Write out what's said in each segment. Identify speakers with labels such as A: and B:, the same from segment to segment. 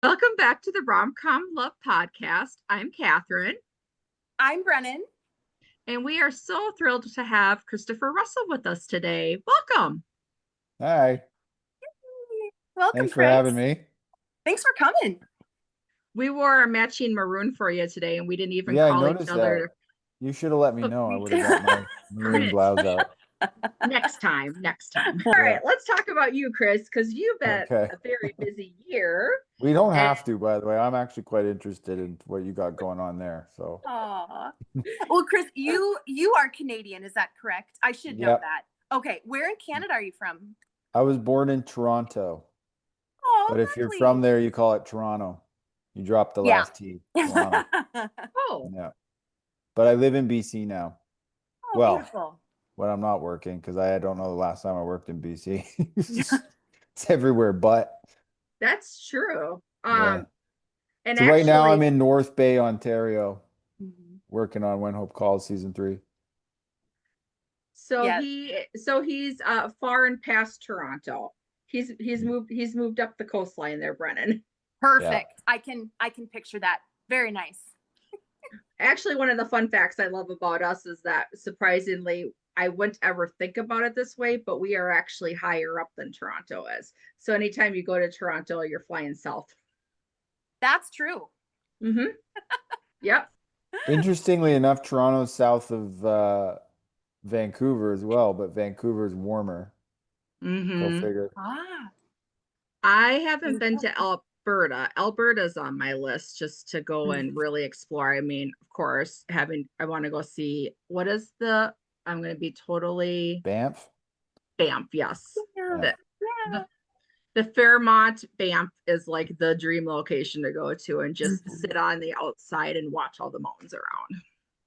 A: Welcome back to the Rom-Com Love Podcast. I'm Catherine,
B: I'm Brennan.
A: and we are so thrilled to have Christopher Russell with us today. Welcome.
C: Hi,
B: Welcome,
C: thanks for
B: Chris.
C: having me.
B: Thanks for coming.
A: We wore a matching maroon for you today, and we didn't even
C: Yeah, I
A: call each
C: noticed
A: other.
C: that. You should have let me
A: Oh,
C: know. I
A: we
C: would have got my maroon blouse out.
A: Next time. All right, let's talk about you, Chris, because you've had
C: Okay.
A: a very busy year.
C: We don't
A: And
C: have to, by the way. I'm actually quite interested in what you got going on there. So,
B: Aw. Well, Chris, you are Canadian, is that correct? I should know
C: Yep.
B: that. Okay, where in Canada are you from?
C: I was born in Toronto,
B: Oh,
C: but if you're from there, you call it Toronto. You drop the
B: Yeah.
C: last T. Toronto.
A: oh,
C: Yeah. But I live in BC now.
B: Oh,
C: Well,
B: beautiful.
C: when I'm not working, because I don't know the last time I worked in BC. It's everywhere, but
A: that's true.
C: yeah.
A: And
C: So right now I'm
A: actually,
C: in North Bay, Ontario,
B: Mhm.
C: working on When Hope Calls season 3.
A: so
B: Yeah.
A: he's far and past Toronto. He's moved up the coastline there, Brennan.
B: Perfect. I can picture that. Very nice.
A: Actually, one of the fun facts I love about us is that surprisingly, I wouldn't ever think about it this way, but we are actually higher up than Toronto is. So anytime you go to Toronto, you're flying south.
B: That's true.
A: Mm-hmm. Yep.
C: Interestingly enough, Toronto's south of Vancouver as well, but Vancouver's warmer. Go
A: Mm-hmm.
C: figure.
B: Ah.
A: I haven't been to Alberta. Alberta's on my list just to go and really explore. I mean, of course, I want to go see I'm going to be totally
C: Banff?
A: Banff. Yes.
B: Yeah.
A: The, the Fairmont Banff is like the dream location to go to and just sit on the outside and watch all the mountains around.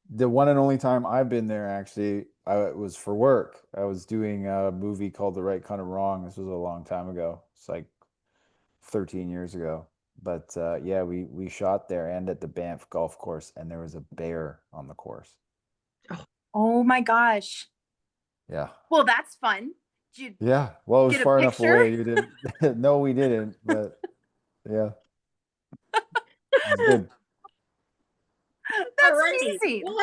C: The one and only time I've been there, actually, it was for work. I was doing a movie called The Right Kind of Wrong. This was a long time ago. It's like 13 years ago. But yeah, we shot there and at the Banff golf course, and there was a bear on the course.
B: Oh my gosh.
C: Yeah.
B: Well, that's fun.
C: Yeah. Well, it was
B: get a
C: far enough
B: picture?
C: away. You didn't. No, we didn't. But yeah, it's good.
B: That's
A: Alrighty.
B: amazing.
A: Well,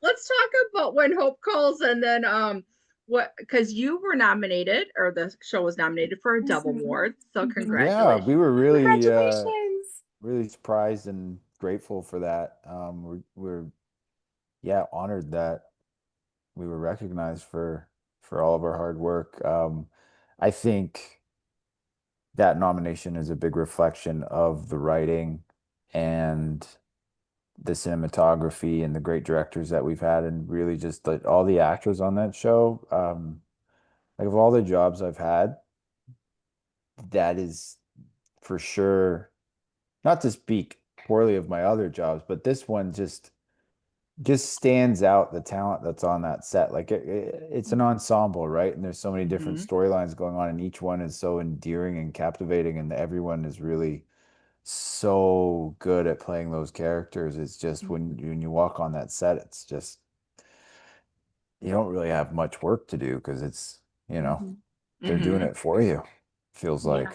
A: let's talk about When Hope Calls, and then what, because you were nominated, or the show was nominated for a Dove Award. So
B: Mhm.
C: Yeah,
A: congratulations.
C: we were
B: Congratulations.
C: really surprised and grateful for that. We're yeah, honored that we were recognized for all of our hard work. I think that nomination is a big reflection of the writing and the cinematography and the great directors that we've had, and really just all the actors on that show. Like of all the jobs I've had, that is for sure, not to speak poorly of my other jobs, but this one just stands out, the talent that's on that set. Like it's an ensemble, right? And there's so many different storylines going on, and each one is so endearing and captivating, and everyone is really so good at playing those characters. It's just when you walk on that set, it's just you don't really have much work to do because it's, they're doing it for you. Feels
B: Yeah.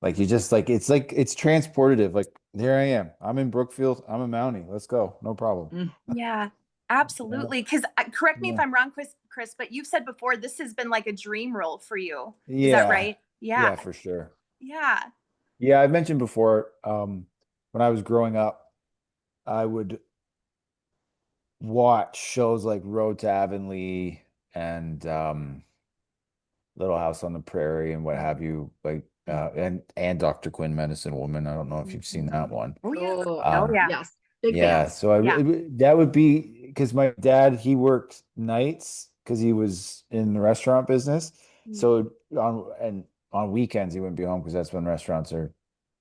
C: like you just like it's transportative. Like here I am. I'm in Brookfield. I'm a Mountie. Let's go. No problem.
B: Yeah, absolutely. Because correct me if
C: Yeah.
B: I'm wrong, Chris, but you've said before this has been like a dream role for you. Is
C: Yeah.
B: that right? Yeah.
C: Yeah, for sure.
B: Yeah.
C: Yeah, I mentioned before, when I was growing up, I would watch shows like Road to Avonlea and Little House on the Prairie and what have you, like and Dr. Quinn, Medicine Woman. I don't know if you've seen that one.
B: Oh yeah.
A: Oh,
B: yeah.
A: yes. Big
C: Yeah,
A: fans.
C: so
B: Yeah.
C: that would be because my dad, he worked nights because he was in the restaurant business. So on weekends he wouldn't be home because that's when restaurants are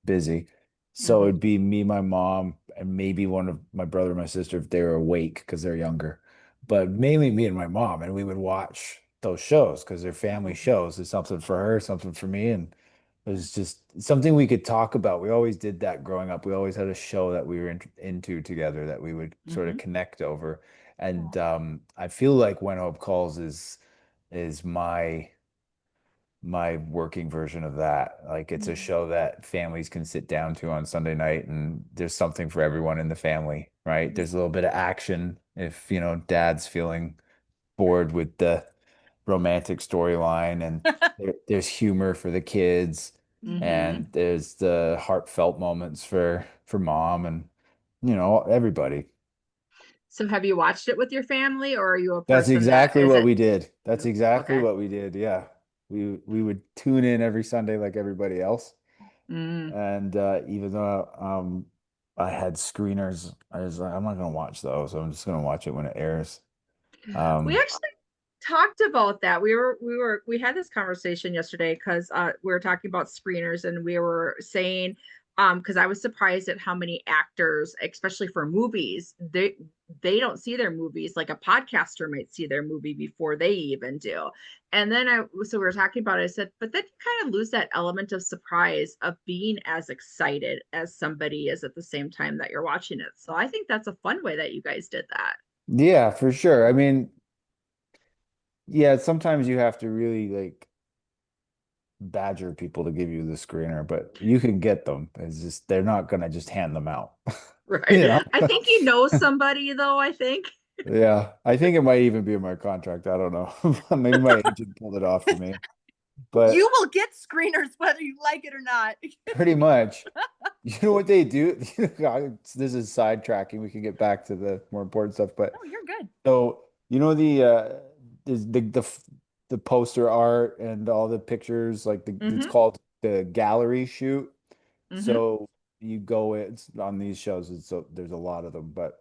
C: busy. So it'd be me, my mom, and maybe one of my brother and my sister if they were awake because they're younger. But mainly me and my mom, and we would watch those shows because they're family shows. There's something for her, something for me, and it was just something we could talk about. We always did that growing up. We always had a show that we were into together that we would sort of connect over. And I feel like When Hope Calls is my my working version of that. Like it's a show that families can sit down to on Sunday night, and there's something for everyone in the family, right? There's a little bit of action if, dad's feeling bored with the romantic storyline, and there's humor for the kids,
A: Hmm.
C: and there's the heartfelt moments for mom and everybody.
A: So have you watched it with your family, or are you a
C: That's
A: person that
C: exactly what
A: isn't?
C: we did. That's exactly
A: Okay.
C: what we did. Yeah. We would tune in every Sunday like everybody else.
A: Mm.
C: And even though I had screeners, I was like, I'm not gonna watch those. I'm just gonna watch it when it airs.
A: We
C: Um,
A: actually talked about that. We had this conversation yesterday because we were talking about screeners, and we were saying because I was surprised at how many actors, especially for movies, they don't see their movies like a podcaster might see their movie before they even do. And then so we were talking about it. I said, but then you kind of lose that element of surprise of being as excited as somebody is at the same time that you're watching it. So I think that's a fun way that you guys did that.
C: yeah, for sure. I mean, yeah, sometimes you have to really like badger people to give you the screener, but you can get them. It's just they're not gonna just hand them out.
A: Right.
C: You know?
A: I think you know somebody though, I think.
C: Yeah, I think it might even be in my contract. I don't know. Maybe my agent pulled it off for me.
B: You
C: But
B: will get screeners whether you like it or not.
C: pretty much, you know what they do? This is sidetracking. We can get back to the more important stuff. But
B: Oh, you're good.
C: so the poster art and all the pictures, like it's
A: Mm-hmm.
C: called the gallery shoot.
A: Mm-hmm.
C: So you go, it's on these shows, so there's a lot of them. But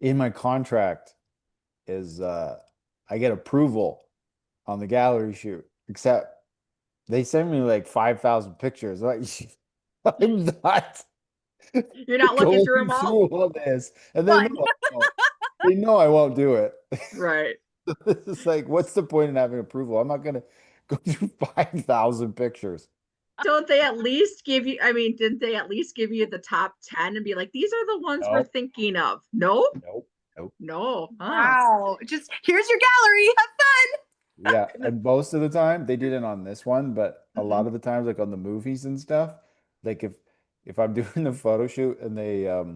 C: in my contract is I get approval on the gallery shoot, except they send me like 5,000 pictures. Like, I'm not
A: You're not looking through
C: going
A: them all?
C: through all this. And they
B: Fun.
C: know I won't. They know I won't do it.
A: Right.
C: This is like, what's the point in having approval? I'm not gonna go through 5,000 pictures.
A: Don't they at least give you, I mean, didn't they at least give you the top 10 and be like, these are the ones we're
C: Nope,
A: thinking of? No?
C: nope, nope.
A: No. Oh.
B: Wow. Just here's your gallery. Have
C: Yeah, and most of the time they did it on this one, but a
B: fun.
C: lot of the times, like on the movies and stuff, like if I'm doing the photo shoot and they're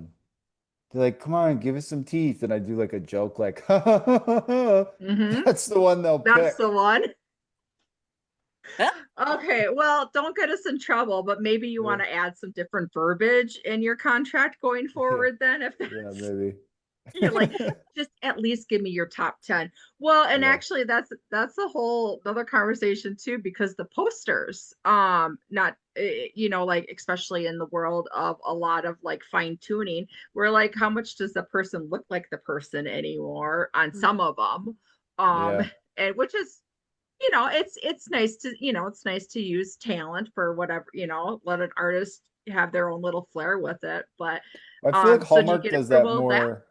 C: like, come on, give us some teeth. And I do like a joke, like,
A: Mm-hmm.
C: that's the one they'll
A: That's the
C: pick.
A: one.
B: Mhm.
A: Okay, well, don't get us in trouble, but maybe you
C: Yeah,
A: want to add some different verbiage in your contract going
C: yeah,
A: forward then if
C: yeah,
A: that's
C: maybe.
A: you're like, just at least give me your top 10. Well, and
C: Yeah,
A: actually that's a whole other conversation too, because the posters, not like especially in the world of a lot of like fine tuning, we're like, how much does the person look like the person anymore on some of them? Um,
C: yeah,
A: and which is it's nice to it's nice to use talent for whatever, let an artist have their own little flair with it. But
C: I feel like
A: so do you
C: Hallmark
A: get
C: does that
A: approval of that?
C: more.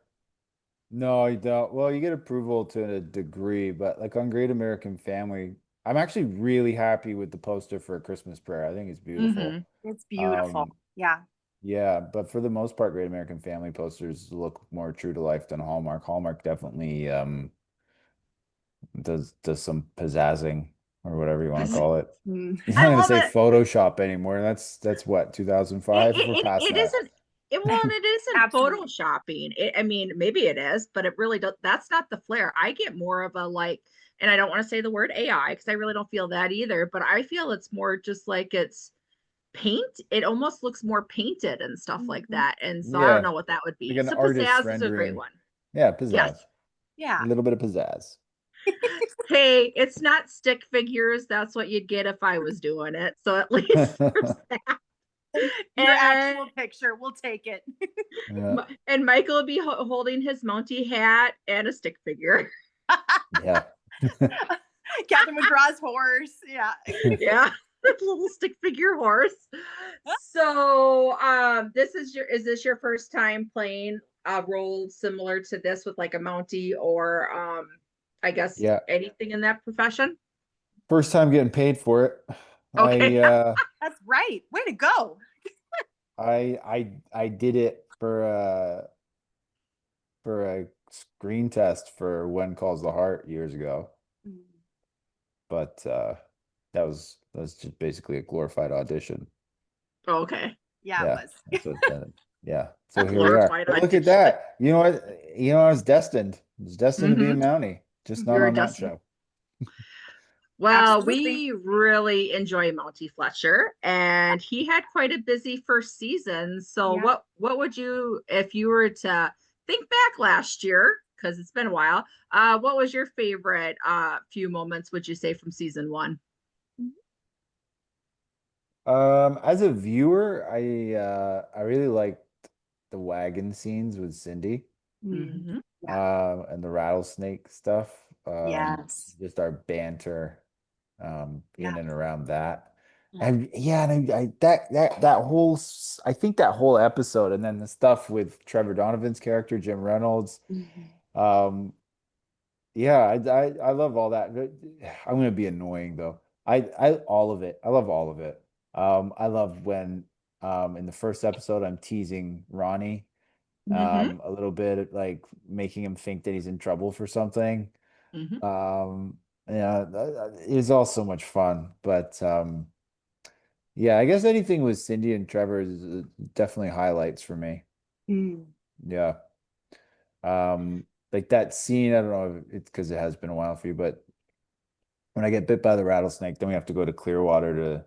C: No, you don't. Well, you get approval to a degree, but like on Great American Family, I'm actually really happy with the poster for A Christmas Prayer. I think it's beautiful.
A: Mm-hmm.
B: It's beautiful.
C: Um,
B: Yeah.
C: yeah, but for the most part, Great American Family posters look more true to life than Hallmark. Hallmark definitely does some pizzazzing or whatever you want to call it.
B: Mm.
C: You're not
A: I
C: gonna
A: love
C: say
A: it.
C: Photoshop anymore. That's what,
A: It
C: 2005? We're
A: it, it,
C: past
A: it
C: that.
A: isn't well, and it isn't
B: Absolutely.
A: photoshopping. I mean, maybe it is, but it really does. That's not the flair. I get more of a like, and I don't want to say the word AI because I really don't feel that either. But I feel it's more just like it's paint. It almost looks more painted and stuff like
B: Mhm.
A: that. And so I don't
C: Yeah,
A: know what that would
C: like
A: be.
C: an
A: So
C: artist's
A: pizzazz is a great
C: rendering.
A: one.
C: Yeah,
A: Yes.
C: pizzazz. A
B: Yeah.
C: little bit of pizzazz.
A: Hey, it's not stick figures. That's what you'd get if I was doing it. So at least there's that.
B: Your
A: And
B: actual picture. We'll take it.
C: Yeah,
A: and Michael would be holding his Mountie hat and a stick figure.
C: yeah.
B: Catherine McGraw's horse. Yeah.
A: Yeah, the little stick figure horse. So, is this your first time playing a role similar to this with like a Mountie or I guess
C: Yeah.
A: anything in that profession?
C: First time getting paid for it.
A: Okay.
C: I uh
B: That's right. Way to go.
C: I did it for a screen test for When Calls the Heart years ago.
B: Mm.
C: But That was just basically a glorified audition.
A: Okay.
B: Yeah, it
C: Yeah,
B: was.
C: that's what that. Yeah,
A: A
C: so here we are.
A: glorified
C: But look at
A: audition.
C: that. You know what? I was destined. I was destined to be a
A: Mhm.
C: Mountie, just not
A: You're
C: on that
A: just
C: show.
A: Well,
B: Absolutely.
A: we really enjoy Monty Fletcher, and he had quite a busy first season. So
B: Yeah.
A: what would you, if you were to think back last year, because it's been a while, what was your favorite few moments, would you say, from season one?
C: As a viewer, I really liked the wagon scenes with Cindy,
B: Mm.
A: Hmm.
B: Yeah.
C: and the rattlesnake stuff.
B: Yes.
C: Just our banter, in
B: Yeah.
C: and around that.
B: Yeah.
C: And yeah, and that whole I think that whole episode, and then the stuff with Trevor Donovan's character, Jim Reynolds.
B: Mhm.
C: Um, yeah, I love all that. But I'm gonna be annoying though. I all of it. I love all of it. I love when in the first episode I'm teasing Ronnie
A: Hmm.
C: a little bit, like making him think that he's in trouble for something.
A: Hmm.
C: Um, yeah, it's all so much fun. But yeah, I guess anything with Cindy and Trevor is definitely highlights for me.
B: Mm.
C: Yeah. Like that scene, I don't know if it's because it has been a while for you, but when I get bit by the rattlesnake, then we have to go to Clearwater to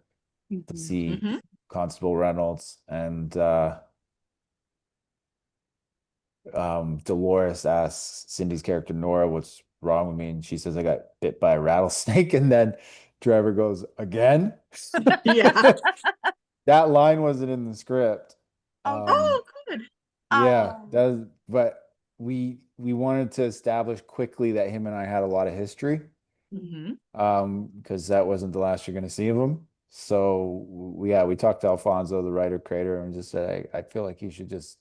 B: Mhm.
C: see
A: Hmm.
C: Constable Reynolds, and Dolores asks Cindy's character Nora what's wrong with me, and she says I got bit by a rattlesnake, and then Trevor goes again.
A: Yeah.
C: That line wasn't in the script.
B: Oh,
C: Um,
A: Oh, good.
C: yeah,
B: oh.
C: that was, but we wanted to establish quickly that him and I had a lot of history,
A: Hmm.
C: because that wasn't the last you're going to see of him. So we talked to Alfonso, the writer creator, and just said, I feel like he should just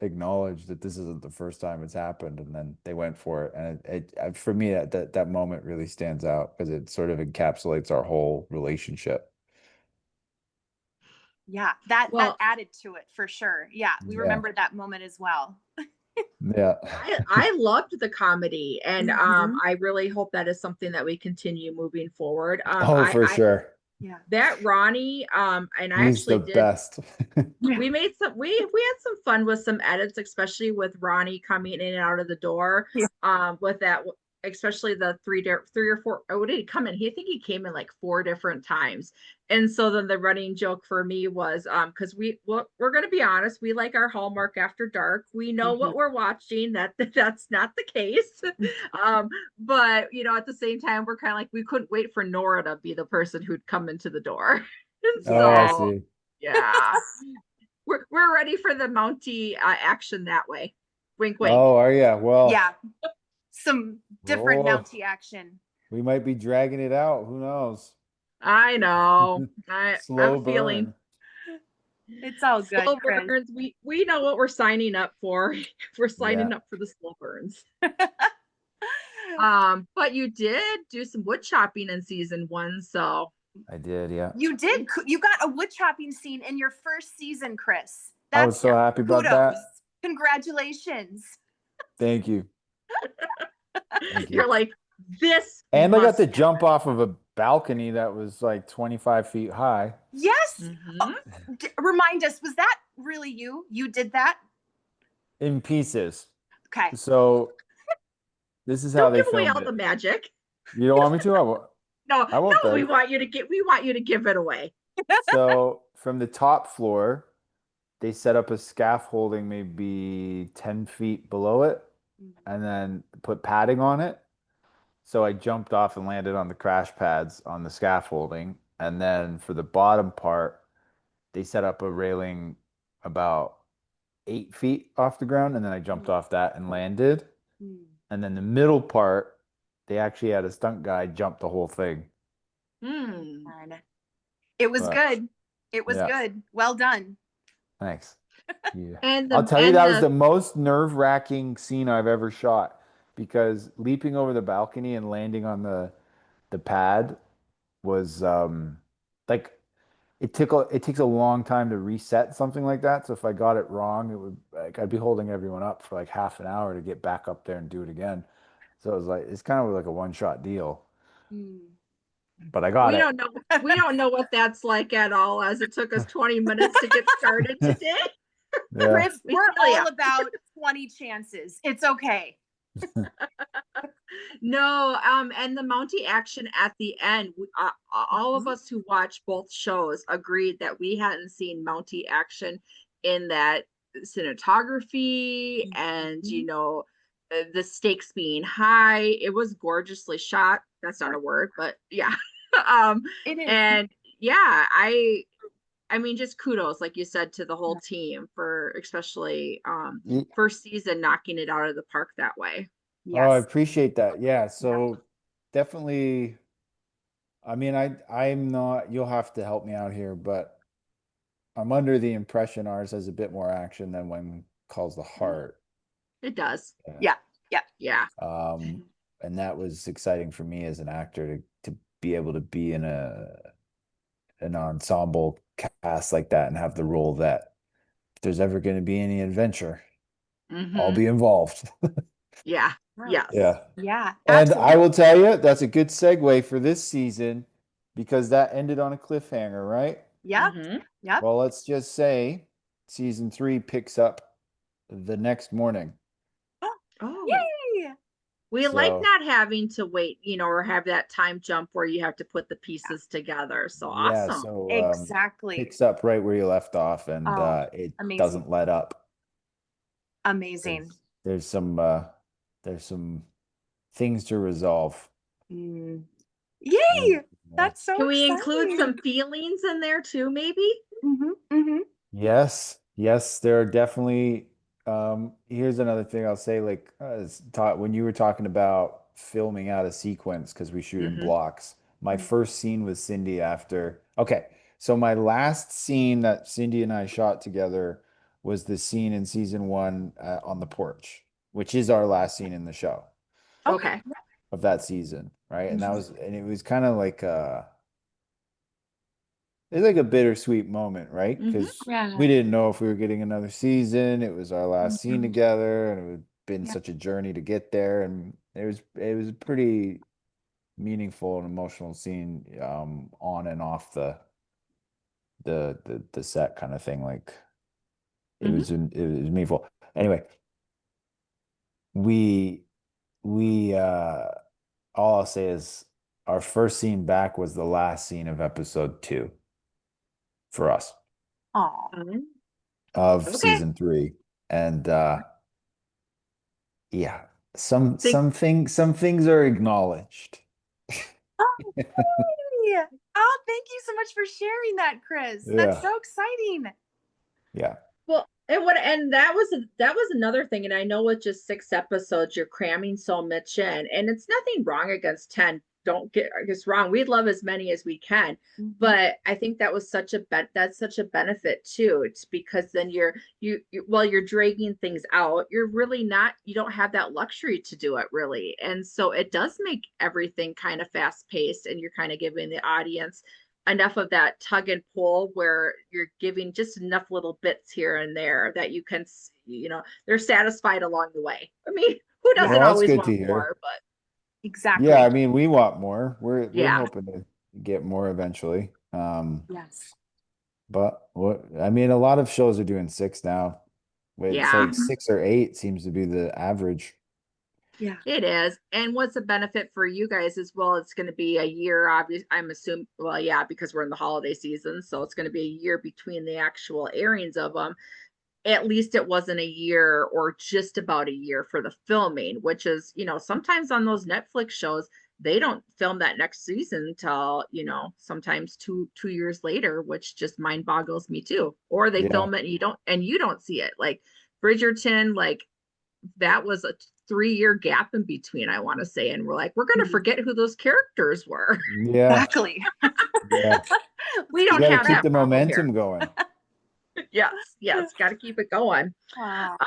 C: acknowledge that this isn't the first time it's happened, and then they went for it. And for me, that moment really stands out because it sort of encapsulates our whole relationship.
B: Yeah, that
A: Well,
B: added to it for sure. Yeah, we
C: Yeah,
B: remember that moment as well.
C: yeah.
A: I loved the comedy, and
B: Mhm.
A: I really hope that is something that we continue moving forward.
C: Oh, for
A: I
C: sure.
B: Yeah.
A: that Ronnie, and I
C: He's the
A: actually did.
C: best.
B: Yeah.
A: We made some. We had some fun with some edits, especially with Ronnie coming in and out of the door.
B: Yeah.
A: With that, especially the three or four. Oh, did he come in? I think he came in like four different times. And so then the running joke for me was, because we're gonna be honest, we like our Hallmark After Dark. We know
B: Mhm.
A: what we're watching. That's not the case. Um, but at the same time, we're kind of like we couldn't wait for Nora to be the person who'd come into the door. And
C: Oh, I
B: Yeah.
A: so
C: see.
A: yeah, we're ready for the Mountie action that way. Wink, wink.
C: Oh, are you? Well,
B: Yeah. Some different
C: oh,
B: Mountie action.
C: we might be dragging it out. Who knows?
A: I know. I'm
C: Slow
A: feeling
C: burn.
B: It's all good,
A: slow
B: Chris.
A: burns. We know what we're signing up for. We're
C: Yeah,
A: signing up for the slow burns. But you did do some wood chopping in season one, so
C: I did. Yeah.
B: You did. You got a wood chopping scene in your first season, Chris.
C: I was
B: That's
C: so happy about
B: kudos.
C: that.
B: Congratulations.
C: Thank you. Thank you.
A: you're like, this
C: And I got
A: must
C: to jump
A: happen.
C: off of a balcony that was like 25 feet high
B: Yes. Oh,
A: Hmm.
B: remind us, was that really you? You did that?
C: in pieces.
B: Okay.
C: So this is how
A: Don't
C: they
A: give away
C: filmed
A: all the
C: it.
A: magic.
C: You don't want me to?
A: No,
C: I won't
A: no,
C: beg.
A: we want you to give it away.
C: So from the top floor, they set up a scaffolding maybe 10 feet below it and then put padding on it. So I jumped off and landed on the crash pads on the scaffolding. And then for the bottom part, they set up a railing about 8 feet off the ground. And then I jumped off that and landed. And then the middle part, they actually had a stunt guy jump the whole thing.
A: Hmm.
B: It was
C: But
B: good. It was
C: yeah,
B: good. Well done.
C: thanks. Yeah.
A: And
C: I'll
A: the
C: tell you,
A: and
C: that was the
A: the
C: most nerve-wracking scene I've ever shot because leaping over the balcony and landing on the pad was like it takes a long time to reset something like that. So if I got it wrong, it would like I'd be holding everyone up for like half an hour to get back up there and do it again. So it was like it's kind of like a one-shot deal. but I got
A: We
C: it.
A: don't know. We don't know what that's like at all, as it took us 20 minutes to get started today.
C: Yeah.
B: Chris,
A: We
B: we're
A: feel ya.
B: all about 20 chances. It's okay.
A: No, and the Mountie action at the end, all of
B: Mhm.
A: us who watched both shows agreed that we hadn't seen Mountie action in that cinematography and,
B: Mhm.
A: the stakes being high. It was gorgeously shot. That's not a word, but yeah. um,
B: It is.
A: and yeah, I mean, just kudos, like you said, to the whole team for especially
C: Ye-
A: first season knocking it out of the park that way.
C: Oh, I
B: Yes.
C: appreciate that. Yeah. So definitely, I mean, I'm not, you'll have to help me out here, but I'm under the impression ours has a bit more action than when Calls the Heart.
A: It does.
B: Yeah. Yeah.
A: Yeah.
C: Um, and that was exciting for me as an actor to be able to be in an ensemble cast like that and have the role that if there's ever going to be any adventure, I'll
A: Hmm.
C: be involved.
A: Yeah. Yes.
C: Yeah.
B: Yeah.
C: And I
B: Absolutely.
C: will tell you, that's a good segue for this season because that ended on a cliffhanger, right?
B: Yep.
A: Hmm.
B: Yep.
C: Well, let's just say season 3 picks up the next morning.
A: Oh,
B: Yay.
A: we like
C: So,
A: not having to wait, or have that time jump where you have to put the pieces together. So
C: yeah,
A: awesome.
C: so
B: Exactly.
C: picks up right where you left off and
B: Oh,
C: it
B: amazing.
C: doesn't let up.
B: Amazing.
C: There's there's some things to resolve.
B: Mm.
C: And,
B: Yay. That's so
A: Can we include
B: exciting.
A: some feelings in there too, maybe?
B: Hmm. Hmm.
C: yes, yes, there are definitely here's another thing I'll say like when you were talking about filming out a sequence because we shoot in
A: Hmm.
C: blocks. My first scene with Cindy after okay, so my last scene that Cindy and I shot together was the scene in season 1 on the porch, which is our last scene in the show
B: Okay.
A: Okay.
C: of that season, right? And
B: Mhm.
C: it was kind of like it's like a bittersweet moment, right?
A: Hmm.
C: Because
B: Yeah.
C: we didn't know if we were getting another season. It was our last scene
B: Mhm.
C: together, and it had been
B: Yeah.
C: such a journey to get there. And it was a pretty meaningful and emotional scene on and off the set kind of thing. Like
A: Hmm.
C: it was meaningful. Anyway, we we all I'll say is our first scene back was the last scene of episode 2 for us
B: Oh.
C: of
A: Okay.
C: season 3. And yeah,
A: Think
C: some things are acknowledged.
B: Oh, hey. Oh, thank you so much for sharing that, Chris. That's
C: Yeah,
B: so exciting.
C: yeah,
A: Well, and that was another thing. And I know with just 6 episodes, you're cramming so much in, and it's nothing wrong against 10. Don't get us wrong. We'd love as many as we can,
B: Mhm.
A: but I think that was that's such a benefit too. It's because then while you're dragging things out, you're really not, you don't have that luxury to do it really. And so it does make everything kind of fast paced, and you're kind of giving the audience enough of that tug and pull where you're giving just enough little bits here and there that you can, they're satisfied along the way. I mean, who
B: Yeah,
A: doesn't
C: well, that's
A: always
C: good
A: want
C: to hear.
A: more? But
C: Yeah, I
B: exactly.
C: mean, we want more. We're
A: yeah,
C: hoping to get more eventually.
B: Yes.
C: But what I mean, a lot of shows are doing 6 now. It's
A: yeah,
C: like
B: Mhm.
C: 6 or 8 seems to be the average.
B: Yeah.
A: it is. And what's a benefit for you guys as well? It's going to be a year, obvious. I'm assuming, well, yeah, because we're in the holiday season. So it's going to be a year between the actual airings of them. At least it wasn't a year or just about a year for the filming, which is, sometimes on those Netflix shows, they don't film that next season until, sometimes two years later, which just mind boggles me too. Or they
C: Yeah.
A: film it and you don't see it. Like Bridgerton, like that was a 3 year gap in between, I want to say. And we're like, we're gonna
B: Mhm.
A: forget who those characters were.
C: Yeah.
B: Exactly.
C: Yeah.
A: We
C: You
A: don't
C: got to
A: have
C: keep
A: that
C: the
A: problem here.
C: momentum going.
A: Yes, got to keep it going.
B: Wow.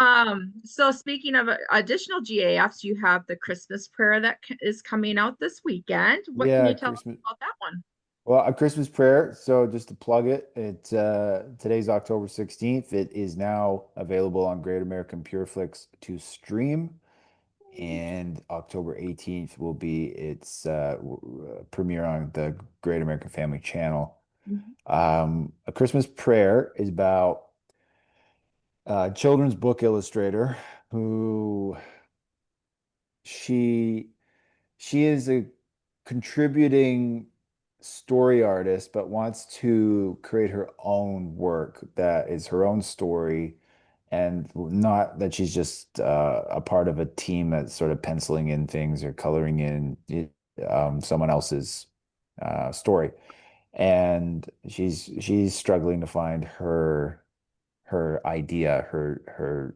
A: So speaking of additional GAFs, you have the Christmas prayer that is coming out this weekend. What can
C: Yeah,
A: you tell us
C: Christmas.
A: about that one?
C: Well, A Christmas Prayer. So just to plug it, today's October 16th. It is now available on Great American Pureflix to stream. and October 18th will be its premiere on the Great American Family Channel.
B: Mhm.
C: A Christmas Prayer is about a children's book illustrator who she she is a contributing story artist, but wants to create her own work that is her own story, and not that she's just a part of a team that's sort of penciling in things or coloring in someone else's story. And she's struggling to find her idea, her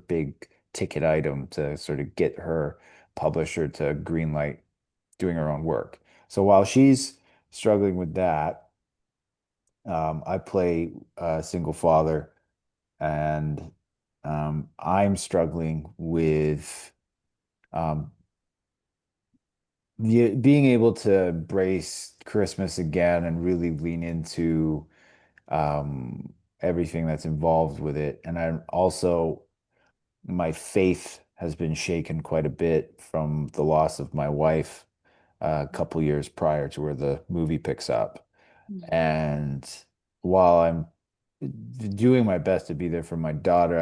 C: big ticket item to sort of get her publisher to greenlight doing her own work. So while she's struggling with that, I play a single father, and I'm struggling with um, being able to embrace Christmas again and really lean into everything that's involved with it. And I'm also, my faith has been shaken quite a bit from the loss of my wife a couple years prior to where the movie picks up. And while I'm doing my best to be there for my daughter,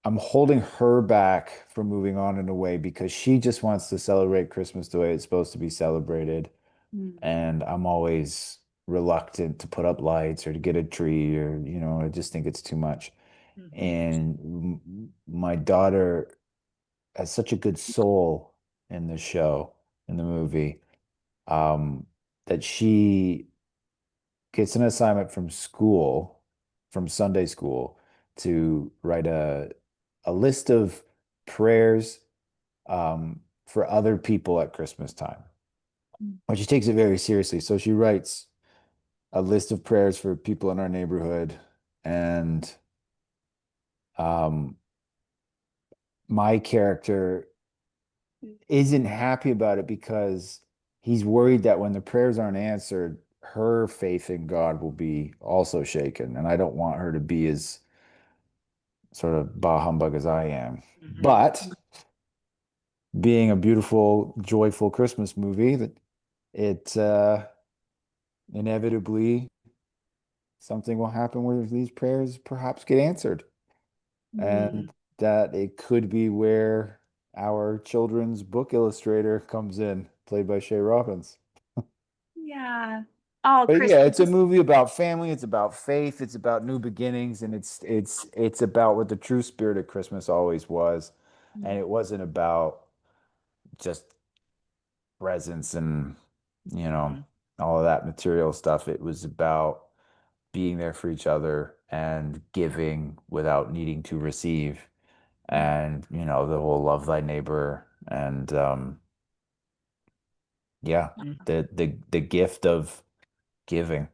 C: I'm holding her back from moving on in a way because she just wants to celebrate Christmas the way it's supposed to be celebrated.
B: Mhm.
C: And I'm always reluctant to put up lights or to get a tree, or, I just think it's too much.
A: Mhm.
C: And my daughter has such a good soul in the show, in the movie, um, that she gets an assignment from school, from Sunday school, to write a list of prayers for other people at Christmas time. But she takes it very seriously. So she writes a list of prayers for people in our neighborhood, and um, my character isn't happy about it because he's worried that when the prayers aren't answered, her faith in God will be also shaken. And I don't want her to be as sort of bah humbug as I am.
A: Mhm.
C: But being a beautiful, joyful Christmas movie, that it inevitably something will happen where these prayers perhaps get answered.
B: Mhm.
C: And that it could be where our children's book illustrator comes in, played by Shay Robbins.
B: Yeah. Oh,
C: But
B: Chris,
C: yeah,
B: I
C: it's a
B: just
C: movie about family, it's about faith, it's about new beginnings, and it's about what the true spirit of Christmas always was. And it wasn't about just presents and, you know,
A: Mhm.
C: all of that material stuff. It was about being there for each other and giving without needing to receive. And, the whole love thy neighbor, and yeah,
A: Mhm.
C: the gift of giving,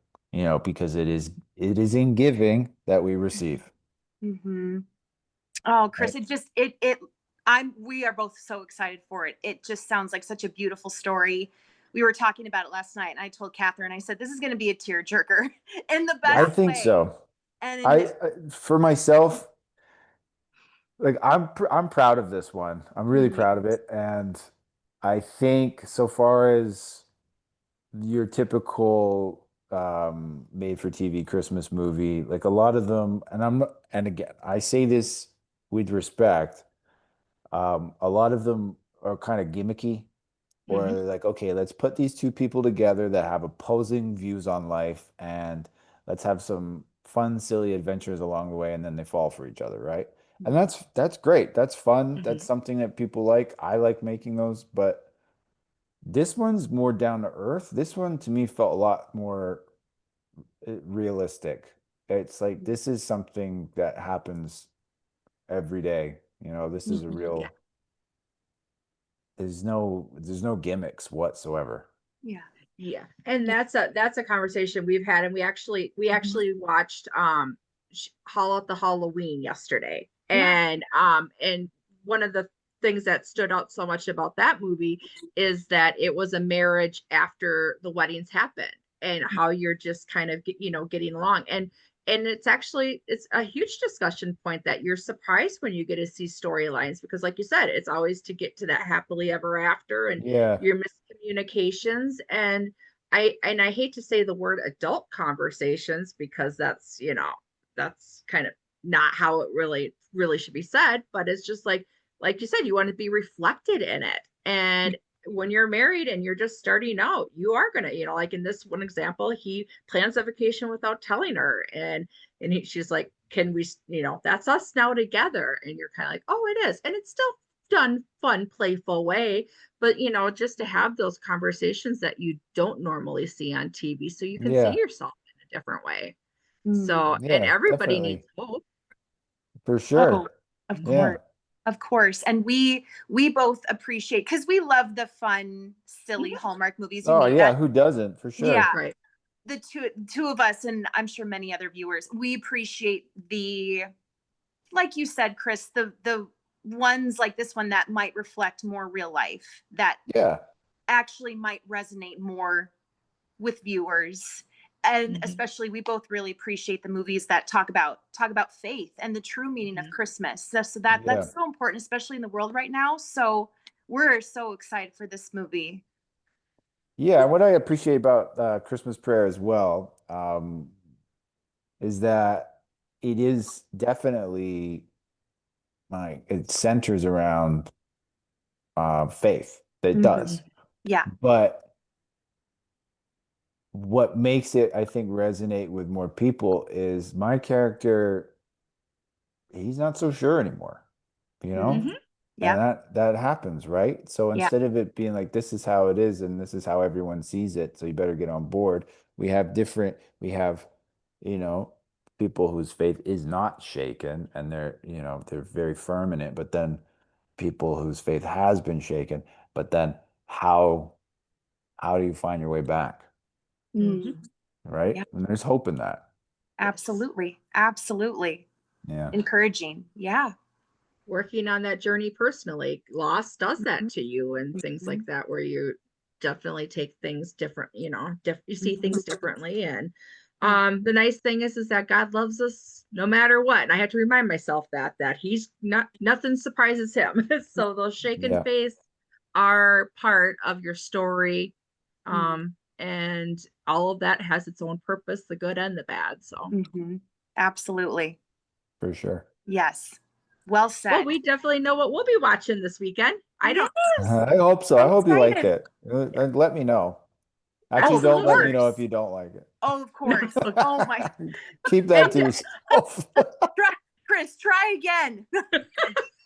C: because it is in giving that we receive.
B: Mhm. Oh, Chris,
C: Right?
B: we are both so excited for it. It just sounds like such a beautiful story. We were talking about it last night, and I told Catherine, I said, this is going to be a tearjerker in the
C: I
B: best
C: think
B: way.
C: so.
B: And in
C: I
B: this,
C: For myself, like I'm proud of this one. I'm really
B: Mhm.
C: proud of it, and I think so far as your typical made for TV Christmas movie, like a lot of them, and again, I say this with respect, a lot of them are kind of gimmicky, or
A: Mhm.
C: they're like, okay, let's put these two people together that have opposing views on life, and let's have some fun, silly adventures along the way, and then they fall for each other, right? And that's great. That's fun. That's
A: Mhm.
C: something that people like. I like making those, but this one's more down to earth. This one to me felt a lot more realistic. It's like this is something that happens every day. This is a
B: Mhm.
A: Yeah.
C: real, there's no gimmicks whatsoever.
B: Yeah.
A: Yeah. And that's a conversation we've had, and we actually watched Hall at the Halloween yesterday.
B: Yeah.
A: And one of the things that stood out so much about that movie is that it was a marriage after the weddings happened, and how you're just kind of getting along. and it's a huge discussion point that you're surprised when you get to see storylines, because like you said, it's always to get to that happily ever after and
C: Yeah.
A: your miscommunications. And I hate to say the word adult conversations, because that's, that's kind of not how it really should be said, but it's just like you said, you want to be reflected in it. And when you're married and you're just starting out, you are gonna, like in this one example, he plans a vacation without telling her, and she's like, "Can we?" That's us now together, and you're kind of like, "Oh, it is," and it's still done fun, playful way, but just to have those conversations that you don't normally see on TV, so you can see
C: Yeah.
A: yourself in a different way.
B: Mm.
A: So, and
C: Yeah,
A: everybody needs
C: definitely.
A: hope.
C: For
B: Oh,
C: sure.
B: of
C: Yeah.
B: course. Of course. And we both appreciate, because we love the fun, silly
A: Mhm.
B: Hallmark movies. You
C: Oh
B: name
C: yeah,
B: it.
C: who doesn't? For
B: Yeah.
C: sure.
A: Right.
B: The two of us, and I'm sure many other viewers, we appreciate like you said, Chris, the ones like this one that might reflect more real life, that
C: Yeah.
B: actually might resonate more with viewers. And
A: Mhm.
B: especially, we both really appreciate the movies that talk about faith and the true meaning of
A: Mhm.
B: Christmas. So
C: Yeah.
B: that's so important, especially in the world right now. So we're so excited for this movie.
C: Yeah, and what I appreciate about Christmas Prayer as well, is that it is definitely like it centers around faith. It
B: Mhm.
C: does.
B: Yeah.
C: But what makes it, I think, resonate with more people is my character, he's not so sure anymore, you know?
B: Mhm.
A: Mhm.
C: And
B: Yeah.
C: that happens, right? So
B: Yeah.
C: instead of it being like this is how it is and this is how everyone sees it, so you better get on board, we have, you know, people whose faith is not shaken and they're very firm in it, but then people whose faith has been shaken, but then how how do you find your way back,
A: Mhm.
B: Mm.
C: right?
B: Yeah.
C: And there's hope in that.
A: Yes.
B: Absolutely. Absolutely.
C: Yeah.
B: Encouraging. Yeah.
A: Working on that journey personally, loss does that
B: Mhm.
A: to you, and things like
B: Mhm.
A: that, where you definitely take things different, you see things
B: Mhm.
A: differently. And
B: Yeah.
A: the nice thing is that God loves us no matter what. And I have to remind myself that he's not, nothing surprises him. So those shaken
C: Yeah,
A: face are part of your story.
B: Mm.
A: And all of that has its own purpose, the good and the bad. So,
B: Mhm. Absolutely.
C: for sure.
B: Yes. Well
A: well,
B: said.
A: we definitely know what we'll be watching this weekend. I don't.
B: Yes.
C: I hope so. I
B: So
C: hope you like
B: excited.
C: it. Let me know.
B: Oh,
C: Actually,
B: of
C: don't let me
A: Absolutely.
C: know if
B: course.
C: you don't like it.
B: Oh, of
A: No.
B: course. Oh my.
C: Keep that
B: And
C: to yourself.
B: try, Chris, try again.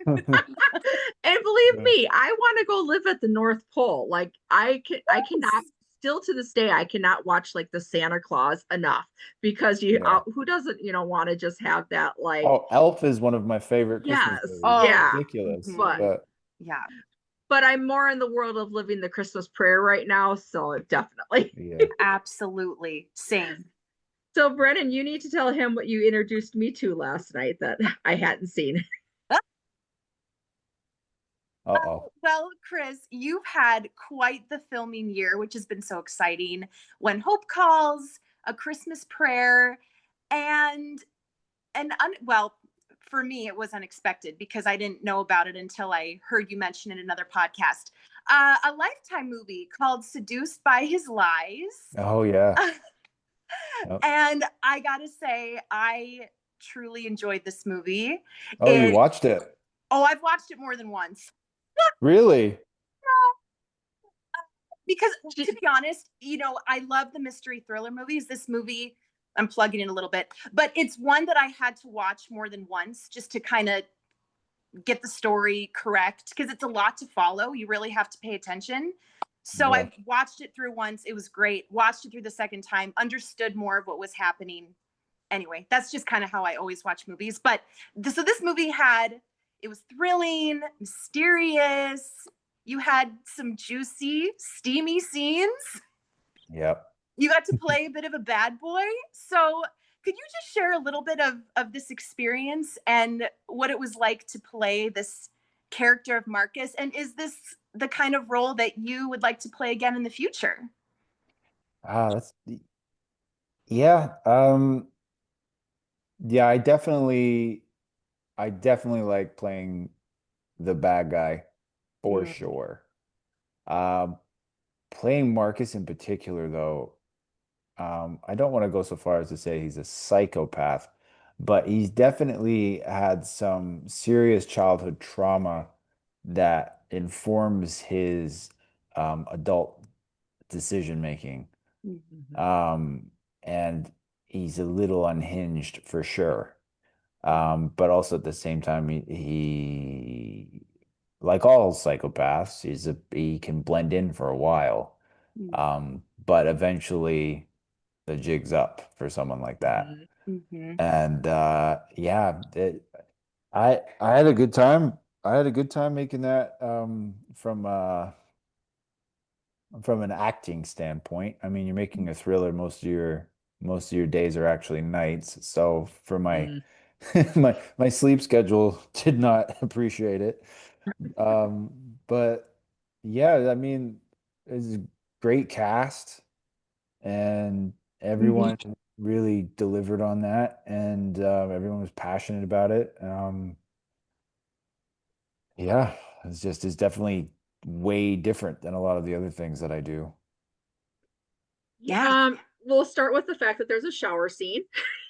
A: And believe
C: Yeah.
A: me, I want to go live at the North Pole. Like I cannot, still to this day I cannot watch like the Santa Claus enough, because
C: Yeah.
A: who doesn't, want to just have that, like,
C: Oh, Elf is one of my favorite Christmas
A: yes,
C: movies. It's
B: Oh,
A: yeah.
C: ridiculous,
A: But
B: mhm.
C: but
B: Yeah.
A: I'm more in the world of living the Christmas prayer right now, so definitely.
C: yeah.
B: Absolutely. Same.
A: So Brennan, you need to tell him what you introduced me to last night that I hadn't seen.
C: Uh-oh.
B: Well, Chris, you've had quite the filming year, which has been so exciting. When Hope Calls, A Christmas Prayer, and well, for me, it was unexpected because I didn't know about it until I heard you mention it in another podcast. A Lifetime movie called Seduced by His Lies.
C: Oh yeah. Yep.
B: And I gotta say, I truly enjoyed this movie.
C: Oh, you
B: It
C: watched it?
B: Oh, I've watched it more than once.
C: Really?
B: Because to
A: She,
B: be honest, I love the mystery thriller movies. This movie, I'm plugging in a little bit, but it's one that I had to watch more than once just to kind of get the story correct, because it's a lot to follow. You really have to pay attention. So
C: Yeah.
B: I watched it through once. It was great. Watched it through the second time, understood more of what was happening. Anyway, that's just kind of how I always watch movies. But so this movie it was thrilling, mysterious. You had some juicy, steamy scenes.
C: Yep.
B: You got to play a bit of a bad boy. So could you just share a little bit of this experience and what it was like to play this character of Marcus? And is this the kind of role that you would like to play again in the future?
C: Ah, that's yeah. Yeah, I definitely like playing the bad guy for
B: Mm.
C: sure. Um, Playing Marcus in particular, though, I don't want to go so far as to say he's a psychopath, but he's definitely had some serious childhood trauma that informs his adult decision making.
B: Mm.
A: Mhm.
C: Um, and he's a little unhinged for sure. But also at the same time, like all psychopaths, he can blend in for a while.
B: Mm.
C: But eventually the jig's up for someone like that.
A: Mhm.
B: Mhm.
C: And yeah, I had a good time. I had a good time making that from an acting standpoint. I mean, you're making a thriller, most of your days are actually nights. So for my
A: Mhm.
C: my sleep schedule did not appreciate it. But yeah, I mean, it's a great cast and
B: Mhm.
C: everyone really delivered on that and everyone was passionate about it. Yeah, it's definitely way different than a lot of the other things that I do.
A: Yeah,
B: Yeah.
A: we'll start with the fact that there's a shower scene.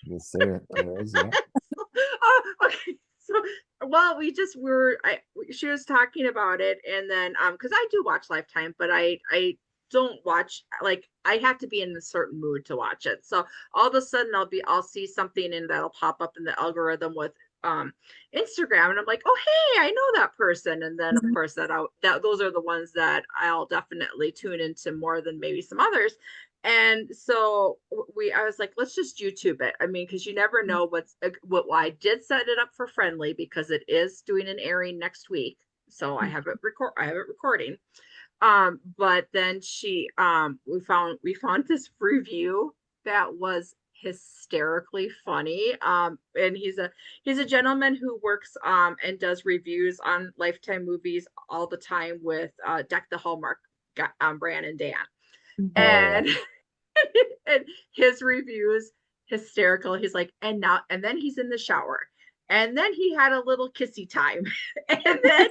C: Yes, there is, yeah.
A: Oh, okay. So, well, she was talking about it, and then, because I do watch Lifetime, but I don't watch, like, I have to be in a certain mood to watch it. So all of a sudden I'll see something and that'll pop up in the algorithm with Instagram, and I'm like, oh hey, I know that person. And then of
B: Mhm.
A: course that those are the ones that I'll definitely tune into more than maybe some others. And so I was like, let's just YouTube it. I mean, because you never know I did set it up for friendly because it is doing an airing next week. So I have it recording. But then we found this review that was hysterically funny. And he's a gentleman who works and does reviews on Lifetime movies all the time with Deck the Hallmark Bran and Dan.
B: Mhm.
C: Oh yeah.
A: And and his reviews hysterical. He's like, and then he's in the shower. And then he had a little kissy time. and then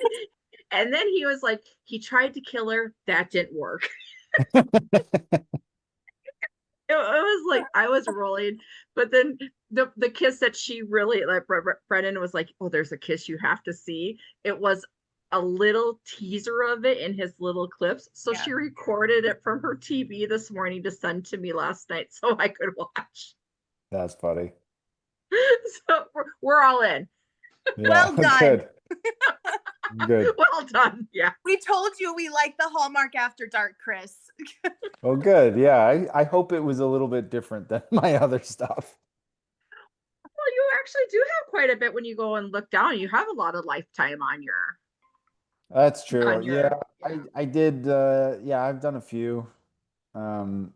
A: and then he was like, he tried to kill her. That didn't work. It was like I was rolling, but then the kiss that she really like Brennan was like, oh, there's a kiss you have to see. It was a little teaser of it in his little clips. So
B: Yeah.
A: she recorded it from her TV this morning to send to me last night so I could watch.
C: That's funny.
A: So we're all in.
C: Yeah,
B: Well done.
C: good. Good.
A: Well done. Yeah.
B: We told you we like the Hallmark After Dark, Chris.
C: Well, good. Yeah, I hope it was a little bit different than my other stuff.
A: Well, you actually do have quite a bit when you go and look down. You have a lot of Lifetime
C: That's true.
A: on
C: Yeah,
A: your
C: I did yeah, I've done a few. Um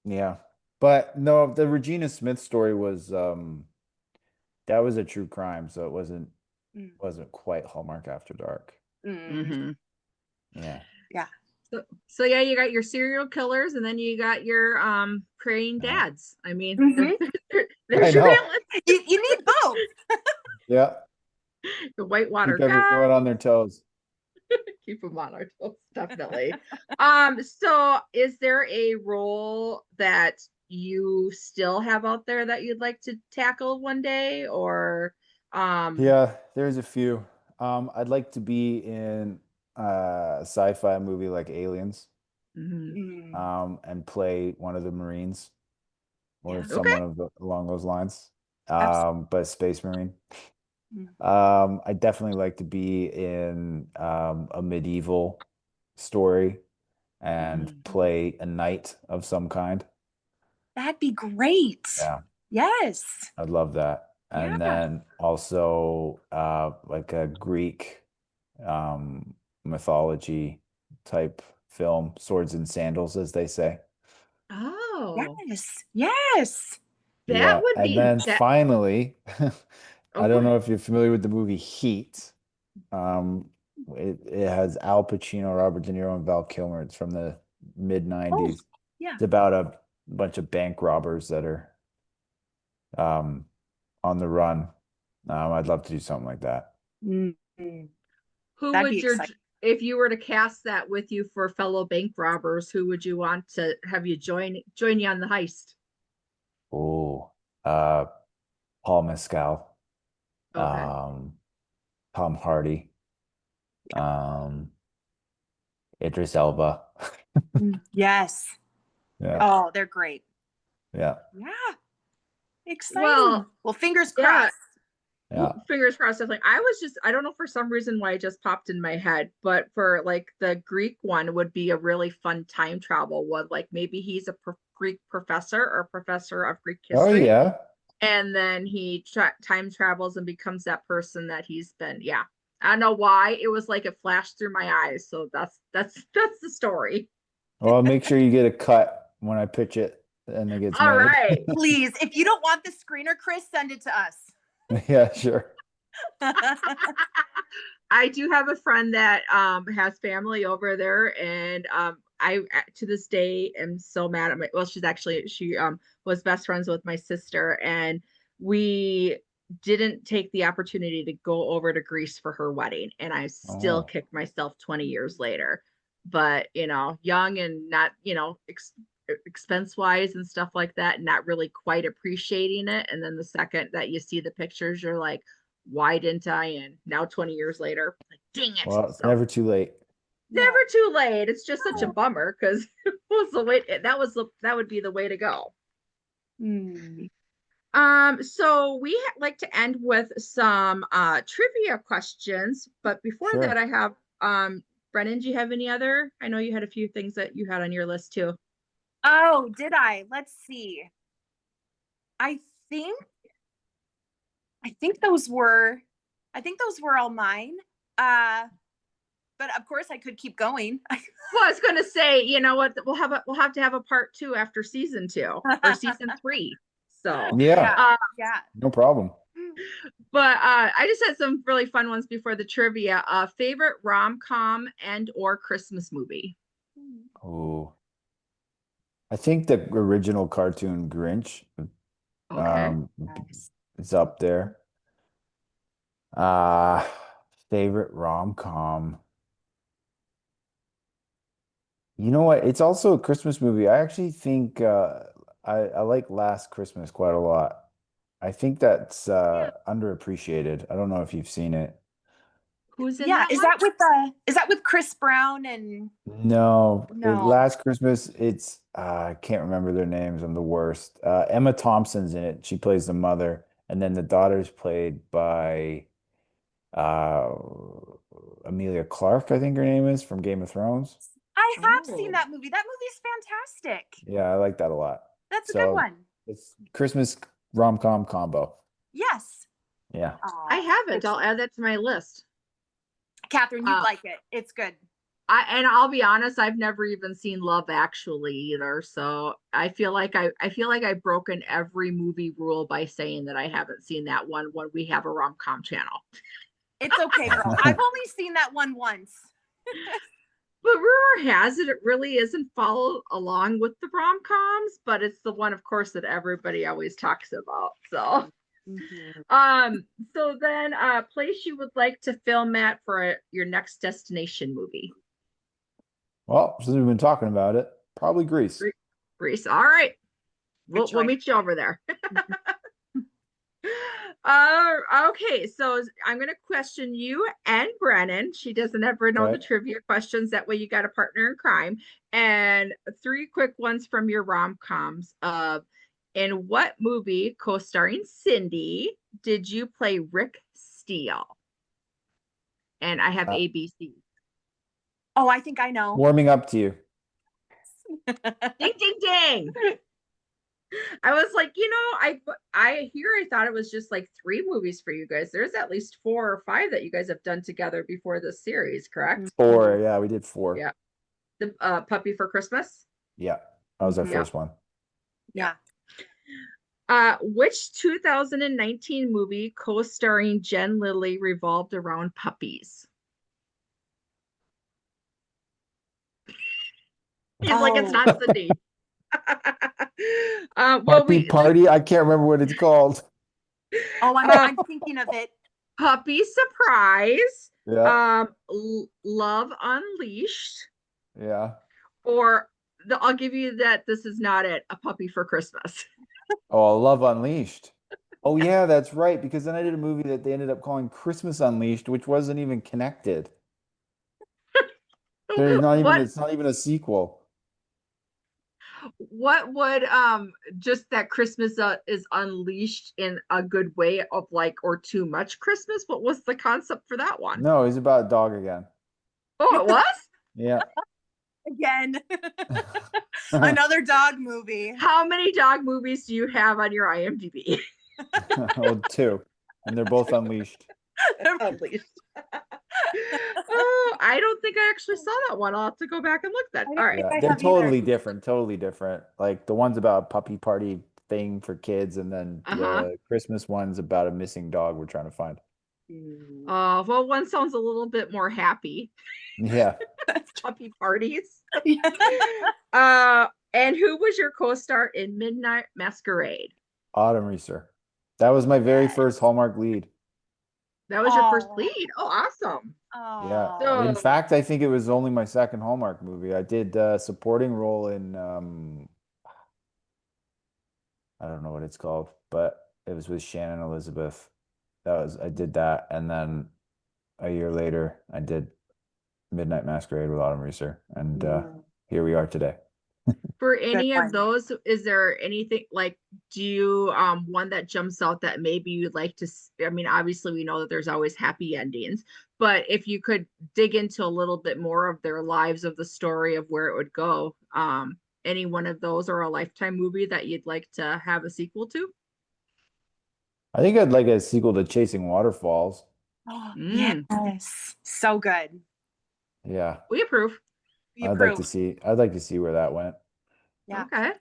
C: yeah. But no, the Regina Smith story was that was a true crime, so it wasn't
B: Mm.
C: wasn't quite Hallmark After Dark.
B: Mm.
A: Mhm.
C: Yeah.
B: Yeah.
A: So yeah, you got your serial killers, and then you got your praying
C: Yeah.
A: dads. I mean,
B: Mhm.
C: I
A: there's your
C: know.
A: balance.
B: You need both.
C: Yeah.
A: The Whitewater
C: Keep everyone
A: God,
C: on their toes.
A: keep them on our toes, definitely. So is there a role that you still have out there that you'd like to tackle one day, or
C: Yeah, there's a few. I'd like to be in a sci-fi movie like Aliens,
A: mhm.
B: Mm.
C: and play one of the Marines or
B: Yeah.
A: Okay.
C: someone along those lines.
B: Absolutely.
C: But Space Marine.
B: Mm.
C: I definitely like to be in a medieval story and
A: Mhm.
C: play a knight of some kind.
B: That'd be great.
C: Yeah,
B: Yes.
C: I'd love that.
B: Yeah.
C: And then also like a Greek mythology type film, swords and sandals, as they say.
A: Oh,
B: Yes. Yes.
A: that
C: Yeah.
A: would
C: And
A: be
C: then
A: that.
C: finally,
A: Oh,
C: I
A: go
C: don't know
A: ahead.
C: if you're familiar with the movie Heat. Um, it has Al Pacino, Robert De Niro, and Val Kilmer. It's from the mid
B: Oh,
C: 90s.
B: yeah.
C: It's about a bunch of bank robbers that are on the run. I'd love to do something like that.
B: Mhm.
A: Who
B: That'd be
A: would your,
B: exciting.
A: if you were to cast that with you for fellow bank robbers, who would you want to have you join you on the heist?
C: Oh, uh, Paul Mescal,
A: Okay.
C: um, Tom Hardy, um, Idris Elba.
B: Yes.
C: Yeah,
B: Oh, they're great.
C: yeah,
B: Yeah. Exciting.
A: Well,
B: Well, fingers
A: yeah,
B: crossed.
C: yeah.
A: fingers crossed. Definitely. I was just, I don't know for some reason why it just popped in my head, but for like the Greek one would be a really fun time travel one. Like maybe he's a Greek professor or professor of Greek
C: Oh
A: history,
C: yeah.
A: and then he time travels and becomes that person that he's been. Yeah, I don't know why it was like it flashed through my eyes. So that's the story.
C: Well, make sure you get a cut when I pitch it and it gets
A: All
C: made.
A: right.
B: Please, if you don't want the screener, Chris, send it to us.
C: Yeah, sure.
A: I do have a friend that has family over there, and I to this day am so mad at my, well, she was best friends with my sister, and we didn't take the opportunity to go over to Greece for her wedding, and I still
C: Oh,
A: kick myself 20 years later. But young and not, expense wise and stuff like that, not really quite appreciating it. And then the second that you see the pictures, you're like, why didn't I? And now 20 years later, like, dang it.
C: well, it's
A: So
C: never too late.
A: never
B: No.
A: too late. It's just such a
B: No.
A: bummer because it was the way that would be the way to go.
B: Mm.
A: So we like to end with some trivia questions, but before that,
C: Sure.
A: I have Brennan, do you have any other? I know you had a few things that you had on your list too.
B: Oh, did I? Let's see. I think I think those were I think those were all mine. But of course I could keep going.
A: Well, I was going to say, you know what? We'll have to have a part two after season 2 or season 3. So,
C: Yeah,
B: Yeah.
C: no problem.
A: but I just had some really fun ones before the trivia. Favorite rom-com and or Christmas movie?
C: Oh, I think the original cartoon Grinch
A: Okay.
C: um
B: Nice.
C: is up there. Uh Favorite rom-com. You know what? It's also a Christmas movie. I actually think I like Last Christmas quite a lot. I think that's
B: Yeah.
C: underappreciated. I don't know if you've seen it.
A: Who's in
B: Yeah.
A: that one?
B: Is that with Chris Brown and
C: No,
B: no.
C: Last Christmas, it's I can't remember their names. I'm the worst. Emma Thompson's in it. She plays the mother, and then the daughter's played by uh Amelia Clark, I think her name is from Game of Thrones.
B: I have seen
A: Oh,
B: that movie. That movie's fantastic.
C: Yeah, I like that a lot.
B: That's a good
C: So
B: one.
C: it's Christmas rom-com combo.
B: Yes.
C: Yeah.
A: I
B: Oh,
A: haven't. I'll add that to my list.
B: Catherine, you'd
A: Uh,
B: like it. It's good.
A: and I'll be honest, I've never even seen Love Actually either. So I feel like I've broken every movie rule by saying that I haven't seen that one when we have a rom-com channel.
B: It's okay, girl. I've only seen that one once.
A: But rumor has it really isn't followed along with the rom-coms, but it's the one, of course, that everybody always talks about. So
B: Mhm.
A: um so then place you would like to film at for your next destination movie.
C: Well, since we've been talking about it, probably Greece.
A: Greece. All right.
B: Good
A: We'll
B: choice.
A: meet you over there. Okay, so I'm gonna question you and Brennan. She doesn't ever know the
C: Okay.
A: trivia questions. That way you got a partner in crime. And 3 quick ones from your rom-coms. In what movie co-starring Cindy did you play Rick Steele? And I have
C: Uh,
A: ABC.
B: Oh, I think I know.
C: Warming up to you.
A: Ding ding ding. I was like, I thought it was just like 3 movies for you guys. There's at least 4 or 5 that you guys have done together before this series, correct?
C: Four. Yeah, we did four.
A: Yeah. The Puppy for Christmas.
C: Yeah, that was our
B: Mhm.
C: first one.
B: Yeah.
A: Which 2019 movie co-starring Jen Lilly revolved around puppies? He's like, it's
B: Oh,
A: not Cindy. Well,
C: Puppy Party. I can't remember what it's called.
B: Oh,
A: Uh,
B: I'm thinking of it.
A: Puppy Surprise,
C: Yeah,
A: Love Unleashed,
C: yeah.
A: or I'll give you that this is not it, A Puppy for Christmas.
C: Oh, Love Unleashed. Oh yeah, that's right. Because then I did a movie that they ended up calling Christmas Unleashed, which wasn't even connected. There's not even
A: What
C: it's not even a sequel.
A: what would just that Christmas is unleashed in a good way of like or too much Christmas? What was the concept for that one?
C: No, it's about a dog again.
A: Oh, it was?
C: Yeah.
B: Again. Another dog movie.
A: How many dog movies do you have on your IMDb?
C: Well, two. And they're both unleashed.
A: Unleashed. Oh, I don't think I actually saw that one. I'll have to go back and look then.
B: I
A: All
B: don't
A: right.
B: think
C: Yeah,
B: I
C: they're
B: have either.
C: totally different, totally different. Like the one's about a puppy party thing for kids, and then
A: Uh-huh.
C: the Christmas one's about a missing dog we're trying to find.
A: Well, one sounds a little bit more happy.
C: Yeah.
A: Puppy parties.
B: Yeah.
A: And who was your co-star in Midnight Masquerade?
C: Autumn Reeser. That was my very
B: Yes.
C: first Hallmark lead.
A: That was your first
B: Oh.
A: lead. Oh, awesome.
C: Yeah.
B: Oh.
C: In
A: So,
C: fact, I think it was only my second Hallmark movie. I did a supporting role in I don't know what it's called, but it was with Shannon Elizabeth. I did that, and then a year later I did Midnight Masquerade with Autumn Reeser, and here we are today.
A: for
B: Good
A: any of
B: one.
A: those, is there anything like, do you one that jumps out that maybe you'd like to I mean, obviously we know that there's always happy endings, but if you could dig into a little bit more of their lives, of the story of where it would go, any one of those or a Lifetime movie that you'd like to have a sequel to?
C: I think I'd like a sequel to Chasing Waterfalls.
B: Oh,
A: Mm,
B: yes. So good.
C: Yeah,
A: we approve.
B: We approve.
C: I'd like to see where that went.
B: Yeah.
A: Okay.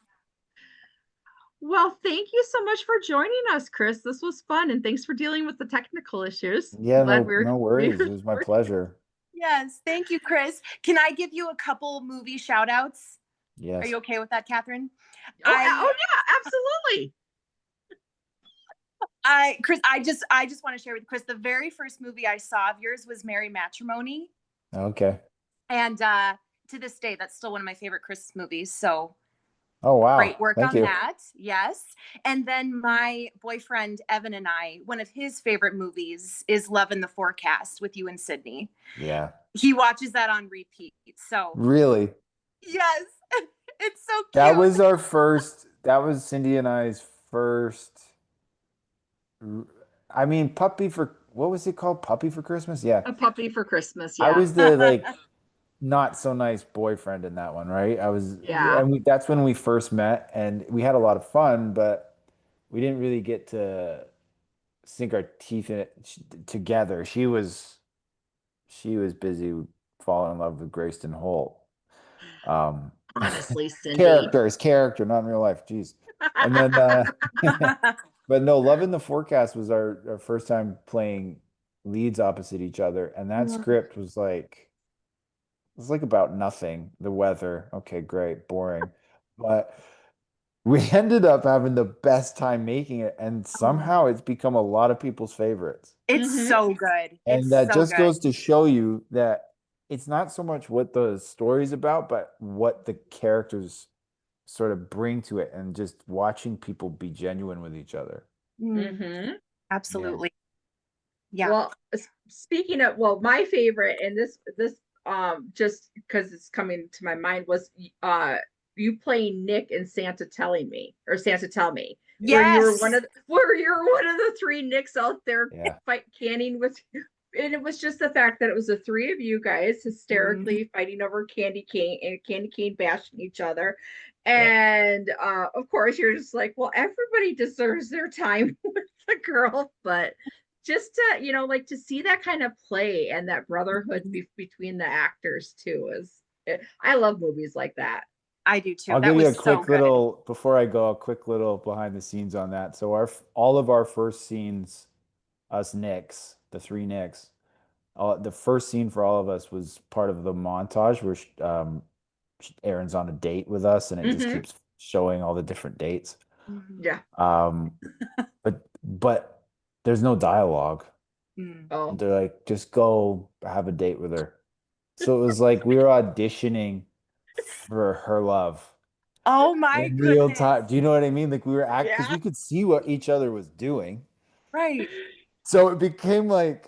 A: Well, thank you so much for joining us, Chris. This was fun, and thanks for dealing with the technical issues.
C: Yeah,
A: Glad
C: no
A: we
C: worries. It was my pleasure.
B: Yes. Thank you, Chris. Can I give you a couple movie shout outs? Are
C: Yes.
B: you okay with that, Catherine?
A: Oh,
B: I
A: oh yeah, absolutely.
B: Chris, I just want to share with Chris, the very first movie I saw of yours was Merry Matrimony.
C: Okay.
B: And to this day, that's still one of my favorite Christmas movies. So
C: Oh,
B: great
C: wow.
B: work
C: Thank
B: on
C: you.
B: that. Yes. And then my boyfriend Evan and I, one of his favorite movies is Love in the Forecast with you and Sydney.
C: Yeah.
B: He watches that on repeat. So
C: Really?
B: yes, it's so
C: That
B: cute.
C: was that was Cindy and I's first, I mean, what was it called? Puppy for Christmas? Yeah.
A: A puppy for Christmas,
C: I
A: yeah.
C: was the like not so nice boyfriend in that one, right?
A: Yeah.
C: That's when we first met and we had a lot of fun, but we didn't really get to sink our teeth in it together. She was busy falling in love with Grayston Holt. Um,
A: Honestly, Cindy.
C: character, not in real life. Jeez. And then, but no, Love in the Forecast was our first time playing leads opposite each other, and that script was like about nothing. The weather, okay, great, boring, but we ended up having the best time making it, and somehow it's become a lot of people's favorites.
B: It's
A: Mm-hmm.
B: so good.
C: And
B: It's
C: that
B: so
C: just
B: good.
C: goes to show you that it's not so much what the story's about, but what the characters sort of bring to it and just watching people be genuine with each other.
A: Mm-hmm.
C: Yeah.
B: Absolutely. Yeah.
A: Well, speaking of, well, my favorite, and this just because it's coming to my mind, was you playing Nick in Santa Telling Me, or Santa Tell Me, where you were
B: Yes.
A: where you're one of the three Nicks out there
C: Yeah.
A: fight canning with, and it was just the fact that it was the three of you guys hysterically fighting over candy cane and candy cane bashing each other.
C: Yeah.
A: And of course you're just like, well, everybody deserves their time with the girl, but just to, like to see that kind of play and that brotherhood between the actors too I love movies like that.
B: I do too.
C: I'll
B: That
C: give you
B: was
C: a
B: so
C: quick
B: good.
C: little, before I go, a quick little behind the scenes on that. So all of our first scenes, us Nicks, the three Nicks, the first scene for all of us was part of the montage where Aaron's on a date with us, and it just
A: Mm-hmm.
C: keeps showing all the different dates.
B: Mhm.
A: Yeah.
C: Um, but there's no dialogue.
B: Mm.
A: Oh,
C: They're like, just go have a date with her. So it was like we were auditioning for her love
B: Oh my
C: in real
B: goodness.
C: time. Do you know what I mean? Like we were because
A: yeah.
C: we could see what each other was doing.
B: Right.
C: So it became like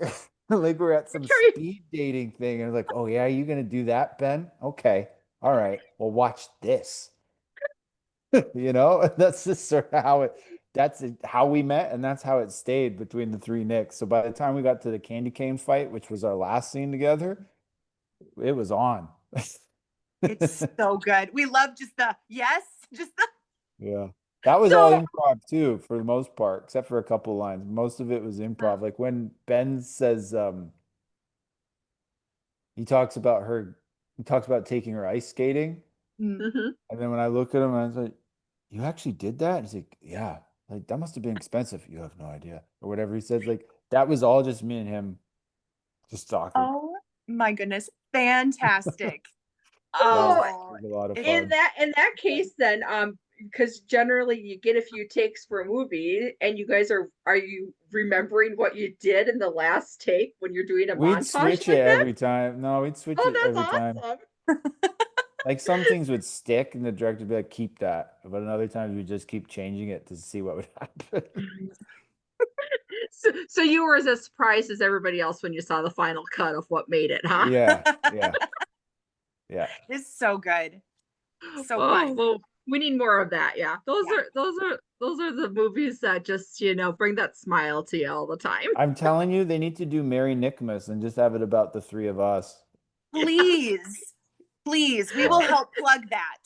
C: like we're at some
A: Carrie,
C: speed dating thing, and like, oh yeah, you gonna do that, Ben? Okay, all right. Well, watch this. You know, that's just sort of how it. How we met, and that's how it stayed between the three Nicks. So by the time we got to the candy cane fight, which was our last scene together, it was on.
B: It's so good. We love just the yes, just the
C: Yeah. That was all
A: so
C: improv too, for the most part, except for a couple lines. Most of it was improv. Like when Ben says, he talks about taking her ice skating.
B: Mm.
A: mhm.
C: And then when I look at him, I was like, you actually did that? And he's like, yeah. Like that must have been expensive. You have no idea. Or whatever he says. Like that was all just me and him just talking.
B: Oh my goodness. Fantastic.
C: Yeah.
A: So
B: Oh,
C: It was a lot of
B: it's
A: in
C: fun.
A: that case, then, because generally you get a few takes for a movie, and you guys are you remembering what you did in the last take when you're doing a
C: We'd
A: montage
C: switch it
A: like that?
C: every time. No, we'd switch
A: Oh,
C: it every
A: that's
C: time.
A: awesome.
C: Like some things would stick and the director would be like, keep that. But in other times we just keep changing it to see what would happen.
A: So you were as surprised as everybody else when you saw the final cut of what made it, huh?
C: Yeah, yeah, yeah.
B: it's so good. So
A: Oh,
B: fun.
A: well, we need more of that. Yeah. Those
B: Yeah.
A: are the movies that just, bring that smile to you all the time.
C: I'm telling you, they need to do Merry Nickmas and just have it about the three of us.
A: Yeah.
B: Please. Please. We will
C: Yeah.
B: help plug that.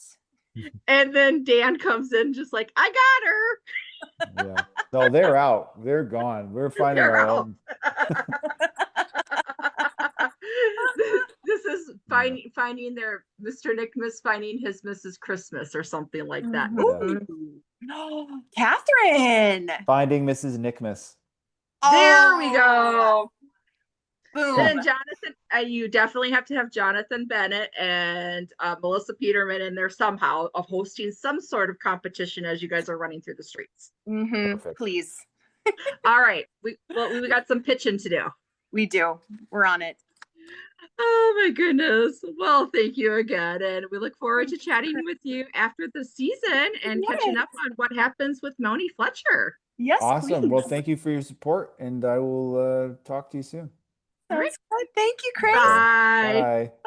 A: And then Dan comes in just like, I got her.
C: Yeah. No, they're out. They're gone. We're finding
A: They're
C: our
A: out.
C: own.
A: This is
C: Yeah.
A: finding their Mr. Nickmas finding his Mrs. Christmas or something like that.
C: Yeah.
A: Ooh.
B: No, Catherine.
C: Finding Mrs. Nickmas.
A: There we
B: Oh,
A: go.
B: boom.
A: Then Jonathan, you definitely have to have Jonathan Bennett and Melissa Peterman in there somehow of hosting some sort of competition as you guys are running through the streets.
C: Perfect.
B: Please.
A: All right, we got some pitching to do.
B: We do. We're on it.
A: Oh my goodness. Well, thank you again. And we look forward to chatting with you after the season and catching
B: Yes.
A: up on what happens with Moni Fletcher.
B: Yes,
C: Awesome. Well,
B: please.
C: thank you for your support, and I will talk to you soon.
A: All right.
B: Sounds good. Thank you, Chris.
A: Bye.
C: Bye.